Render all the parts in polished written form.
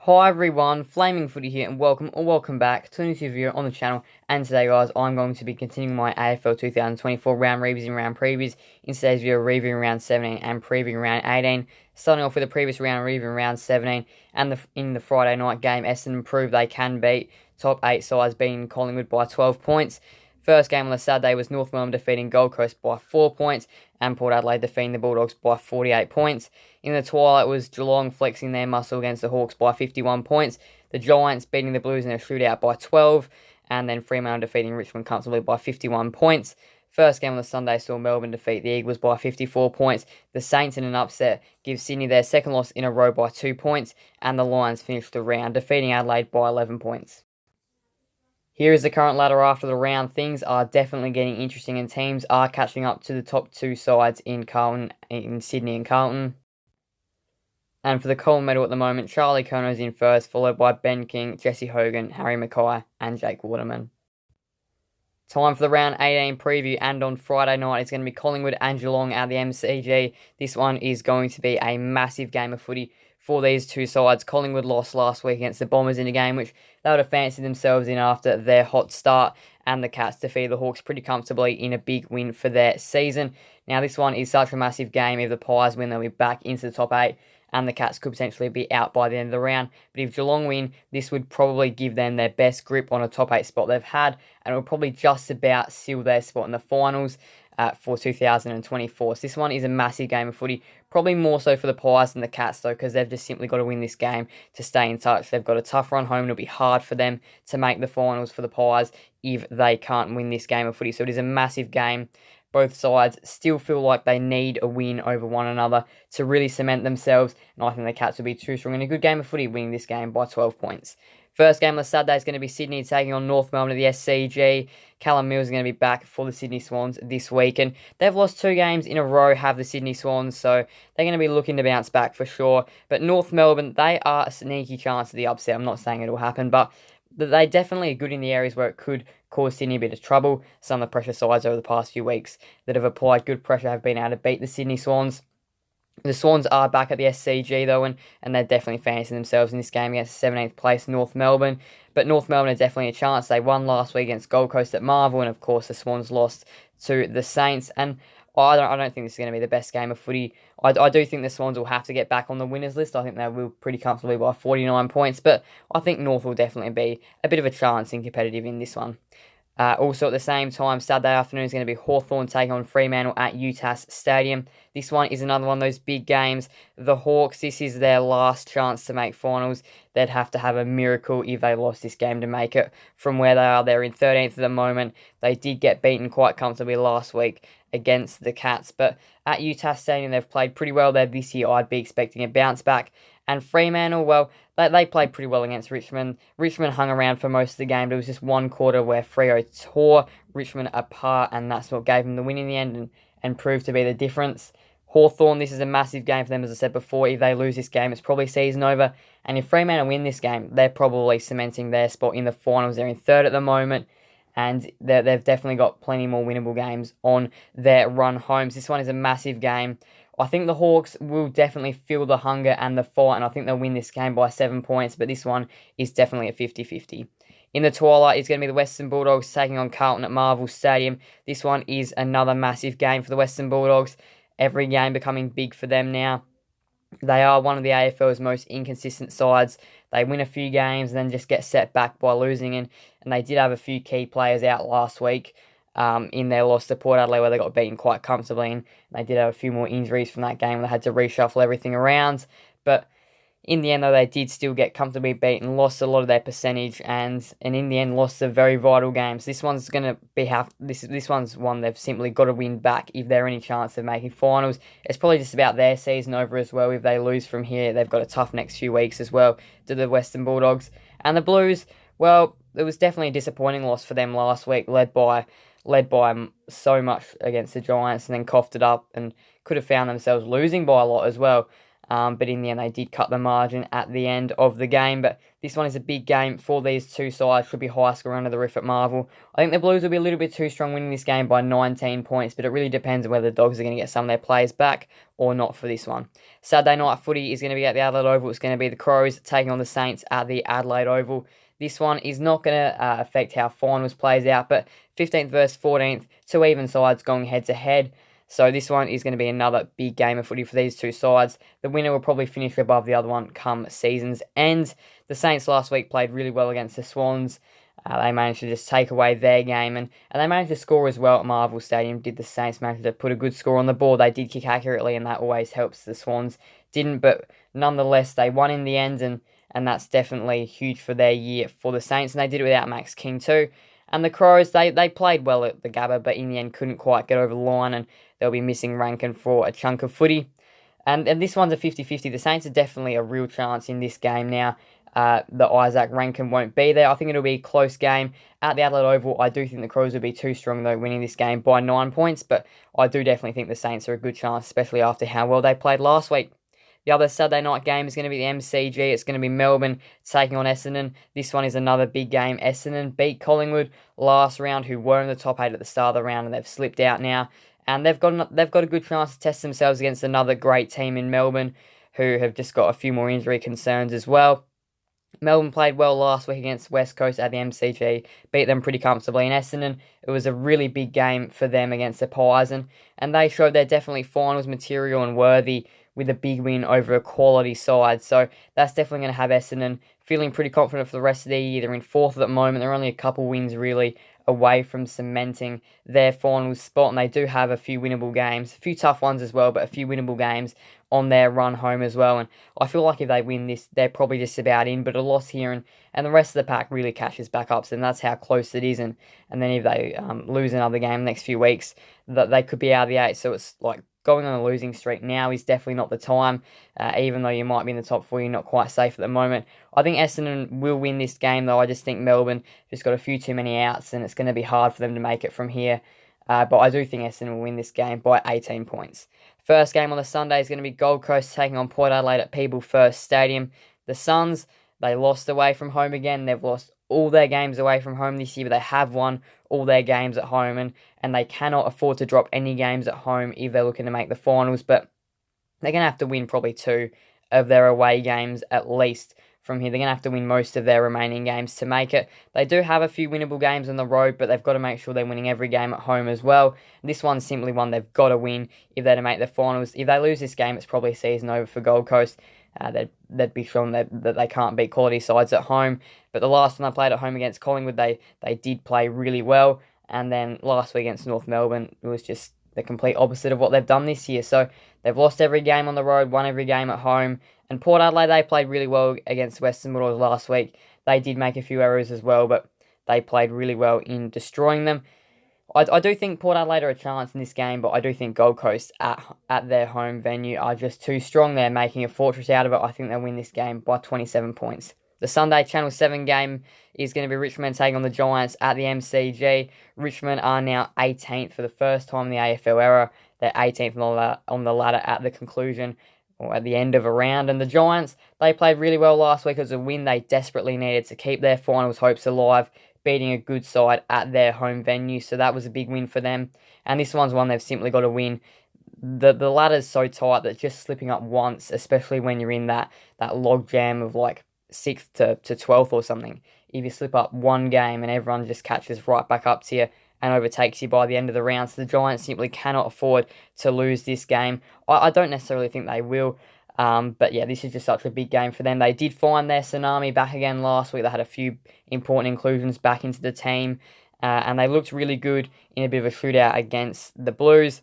Hi everyone, Flaming Footy here, and welcome back to a new video on the channel. And today, guys, I'm going to be continuing my AFL 2024 round reviews and round previews. In today's video, reviewing round 17 and previewing round 18. Starting off with the previous round, reviewing round 17, and in the Friday night game, Essendon proved they can beat top 8 sides, beating Collingwood by 12 points. First game on the Saturday was North Melbourne defeating Gold Coast by 4 points, and Port Adelaide defeating the Bulldogs by 48 points. In the twilight was Geelong flexing their muscle against the Hawks by 51 points, the Giants beating the Blues in a shootout by 12, and then Fremantle defeating Richmond comfortably by 51 points. First game on the Sunday saw Melbourne defeat the Eagles by 54 points. The Saints, in an upset, give Sydney their second loss in a row by 2 points, and the Lions finished the round, defeating Adelaide by 11 points. Here is the current ladder after the round. Things are definitely getting interesting, and teams are catching up to the top two sides in Sydney and Carlton. And for the Coleman medal at the moment, Charlie Curnow is in first, followed by Ben King, Jesse Hogan, Harry Mackay, and Jake Waterman. Time for the round 18 preview, and on Friday night it's going to be Collingwood and Geelong at the MCG. This one is going to be a massive game of footy for these two sides. Collingwood lost last week against the Bombers in a game which they would have fancied themselves in after their hot start, and the Cats defeated the Hawks pretty comfortably in a big win for their season. Now this one is such a massive game. If the Pies win, they'll be back into the top 8, and the Cats could potentially be out by the end of the round. But if Geelong win, this would probably give them their best grip on a top 8 spot they've had, and it will probably just about seal their spot in the finals for 2024. So this one is a massive game of footy, probably more so for the Pies than the Cats though, because they've just simply got to win this game to stay in touch. They've got a tough run home. It'll be hard for them to make the finals for the Pies if they can't win this game of footy. So it is a massive game. Both sides still feel like they need a win over one another to really cement themselves, and I think the Cats will be too strong in a good game of footy, winning this game by 12 points. First game on the Saturday is going to be Sydney taking on North Melbourne at the SCG. Callum Mills is going to be back for the Sydney Swans this week, and they've lost 2 games in a row, have the Sydney Swans, so they're going to be looking to bounce back for sure. But North Melbourne, they are a sneaky chance of the upset. I'm not saying it will happen, but they definitely are good in the areas where it could cause Sydney a bit of trouble. Some of the pressure sides over the past few weeks that have applied good pressure have been able to beat the Sydney Swans. The Swans are back at the SCG though, and they're definitely fancying themselves in this game against 17th place North Melbourne. But North Melbourne are definitely a chance. They won last week against Gold Coast at Marvel, and of course the Swans lost to the Saints. And I don't think this is going to be the best game of footy. I do think the Swans will have to get back on the winners list. I think they will pretty comfortably by 49 points, but I think North will definitely be a bit of a chance in competitive in this one. Also at the same time, Saturday afternoon is going to be Hawthorn taking on Fremantle at UTAS Stadium. This one is another one of those big games. The Hawks, this is their last chance to make finals. They'd have to have a miracle if they lost this game to make it from where they are. They're in 13th at the moment. They did get beaten quite comfortably last week against the Cats, but at UTAS Stadium they've played pretty well there this year. I'd be expecting a bounce back. And Fremantle, well, they played pretty well against Richmond. Richmond hung around for most of the game, but it was just one quarter where Freo tore Richmond apart, and that's what gave them the win in the end and proved to be the difference. Hawthorn, this is a massive game for them, as I said before. If they lose this game, it's probably season over. And if Fremantle win this game, they're probably cementing their spot in the finals. They're in 3rd at the moment, and they've definitely got plenty more winnable games on their run homes. This one is a massive game. I think the Hawks will definitely feel the hunger and the fight, and I think they'll win this game by 7 points, but this one is definitely a 50-50. In the twilight, it's going to be the Western Bulldogs taking on Carlton at Marvel Stadium. This one is another massive game for the Western Bulldogs. Every game becoming big for them now. They are one of the AFL's most inconsistent sides. They win a few games and then just get set back by losing, and they did have a few key players out last week. In their loss to Port Adelaide, where they got beaten quite comfortably, and they did have a few more injuries from that game. They had to reshuffle everything around, but in the end, though, they did still get comfortably beaten, lost a lot of their percentage, and in the end, lost a very vital game. So this one's going to be this one's one they've simply got to win back if they're any chance of making finals. It's probably just about their season over as well. If they lose from here, they've got a tough next few weeks as well to the Western Bulldogs. And the Blues, well, it was definitely a disappointing loss for them last week, led by so much against the Giants, and then coughed it up and could have found themselves losing by a lot as well. but in the end they did cut the margin at the end of the game. But this one is a big game for these two sides. Should be high score under the roof at Marvel. I think the Blues will be a little bit too strong winning this game by 19 points, but it really depends on whether the Dogs are going to get some of their players back or not for this one. Saturday night footy is going to be at the Adelaide Oval. It's going to be the Crows taking on the Saints at the Adelaide Oval. This one is not going to affect how finals plays out, but 15th versus 14th, two even sides going head to head. So this one is going to be another big game of footy for these two sides. The winner will probably finish above the other one come season's end. The Saints last week played really well against the Swans. They managed to just take away their game, and they managed to score as well at Marvel Stadium. Did the Saints manage to put a good score on the board? They did kick accurately, and that always helps. The Swans didn't, but nonetheless, they won in the end, and that's definitely huge for their year for the Saints, and they did it without Max King too. And the Crows, they played well at the Gabba, but in the end couldn't quite get over the line, and they'll be missing Rankin for a chunk of footy. And this one's a 50-50. The Saints are definitely a real chance in this game now. The Isaac Rankin won't be there. I think it'll be a close game at the Adelaide Oval. I do think the Crows will be too strong, though, winning this game by 9 points, but I do definitely think the Saints are a good chance, especially after how well they played last week. The other Saturday night game is going to be the MCG. It's going to be Melbourne taking on Essendon. This one is another big game. Essendon beat Collingwood last round, who were in the top 8 at the start of the round, and they've slipped out now. And they've got a good chance to test themselves against another great team in Melbourne, who have just got a few more injury concerns as well. Melbourne played well last week against West Coast at the MCG, beat them pretty comfortably. In Essendon, it was a really big game for them against the Pies, and they showed they're definitely finals material and worthy with a big win over a quality side. So that's definitely going to have Essendon feeling pretty confident for the rest of the year. They're in fourth at the moment. They're only a couple wins really away from cementing their finals spot, and they do have a few winnable games, a few tough ones as well, but a few winnable games on their run home as well. And I feel like if they win this, they're probably just about in, but a loss here and the rest of the pack really catches back up, and that's how close it is. And then if they lose another game the next few weeks, that they could be out of the 8. So it's like going on a losing streak now is definitely not the time, even though you might be in the top 4, you're not quite safe at the moment. I think Essendon will win this game, though. I just think Melbourne just got a few too many outs, and it's going to be hard for them to make it from here. But I do think Essendon will win this game by 18 points. First game on the Sunday is going to be Gold Coast taking on Port Adelaide at People First Stadium. The Suns, they lost away from home again. They've lost all their games away from home this year, but they have won all their games at home, and they cannot afford to drop any games at home if they're looking to make the finals. But they're going to have to win probably 2 of their away games at least from here. They're going to have to win most of their remaining games to make it. They do have a few winnable games on the road, but they've got to make sure they're winning every game at home as well. This one's simply one they've got to win if they're to make the finals. If they lose this game, it's probably season over for Gold Coast. They'd be shown that they can't beat quality sides at home. But the last one they played at home against Collingwood, they did play really well. And then last week against North Melbourne, it was just the complete opposite of what they've done this year. So they've lost every game on the road, won every game at home. And Port Adelaide, they played really well against Western Bulldogs last week. They did make a few errors as well, but they played really well in destroying them. I do think Port Adelaide are a chance in this game, but I do think Gold Coast at their home venue are just too strong. They're making a fortress out of it. I think they'll win this game by 27 points. The Sunday Channel 7 game is going to be Richmond taking on the Giants at the MCG. Richmond are now 18th for the first time in the AFL era. They're 18th on the ladder at the conclusion or at the end of a round. And the Giants, they played really well last week. It was a win they desperately needed to keep their finals hopes alive, beating a good side at their home venue. So that was a big win for them. And this one's one they've simply got to win. The ladder's so tight that just slipping up once, especially when you're in that log jam of like 6th to 12th or something, if you slip up one game and everyone just catches right back up to you and overtakes you by the end of the round. So the Giants simply cannot afford to lose this game. I don't necessarily think they will, but yeah, this is just such a big game for them. They did find their tsunami back again last week. They had a few important inclusions back into the team, and they looked really good in a bit of a shootout against the Blues.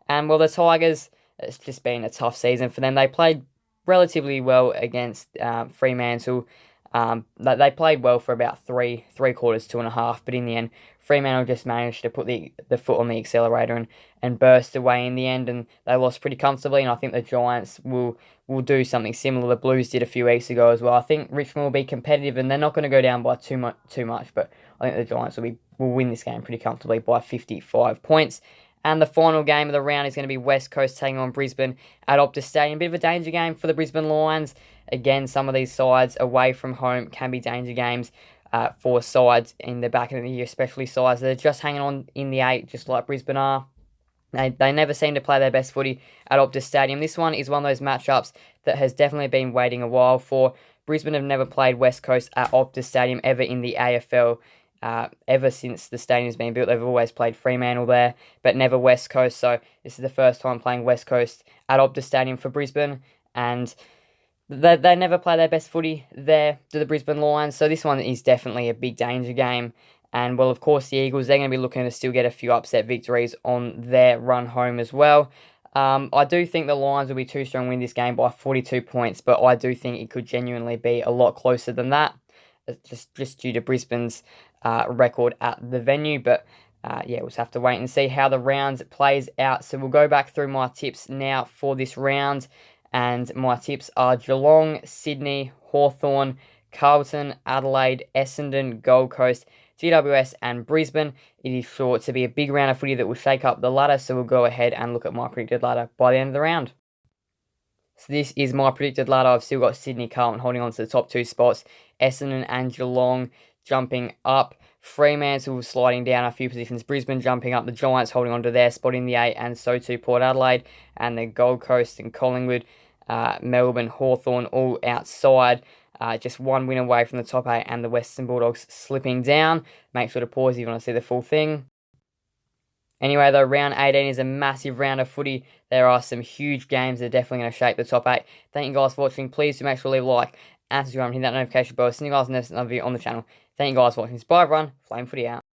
And well, the Tigers, it's just been a tough season for them. They played relatively well against Fremantle. They played well for about three quarters, 2.5, but in the end, Fremantle just managed to put the foot on the accelerator and burst away in the end, and they lost pretty comfortably. And I think the Giants will do something similar the Blues did a few weeks ago as well. I think Richmond will be competitive, and they're not going to go down by too much, but I think the Giants will win this game pretty comfortably by 55 points. And the final game of the round is going to be West Coast taking on Brisbane at Optus Stadium. Bit of a danger game for the Brisbane Lions. Again, some of these sides away from home can be danger games for sides in the back end of the year, especially sides that are just hanging on in the 8, just like Brisbane are. They never seem to play their best footy at Optus Stadium. This one is one of those matchups that has definitely been waiting a while for. Brisbane have never played West Coast at Optus Stadium ever in the AFL. Ever since the stadium's been built, they've always played Fremantle there, but never West Coast. So this is the first time playing West Coast at Optus Stadium for Brisbane, and they never play their best footy there to the Brisbane Lions. So this one is definitely a big danger game. And well, of course, the Eagles, they're going to be looking to still get a few upset victories on their run home as well. I do think the Lions will be too strong to win this game by 42 points, but I do think it could genuinely be a lot closer than that, just due to Brisbane's record at the venue. But yeah, we'll just have to wait and see how the round plays out. So we'll go back through my tips now for this round. And my tips are Geelong, Sydney, Hawthorn, Carlton, Adelaide, Essendon, Gold Coast, GWS and Brisbane. It is sure to be a big round of footy that will shake up the ladder, so we'll go ahead and look at my predicted ladder by the end of the round. So this is my predicted ladder. I've still got Sydney, Carlton holding on to the top 2 spots, Essendon and Geelong jumping up, Fremantle sliding down a few positions, Brisbane jumping up, the Giants holding on to their spot in the 8, and so too Port Adelaide, and the Gold Coast and Collingwood, Melbourne, Hawthorn all outside. Just one win away from the top 8 and the Western Bulldogs slipping down. Make sure to pause if you want to see the full thing. Anyway, though, round 18 is a massive round of footy. There are some huge games that are definitely going to shape the top 8. Thank you guys for watching. Please do make sure to leave a like and subscribe and hit that notification bell. See you guys in the next video on the channel. Thank you guys for watching. Bye, everyone. Flame Footy out.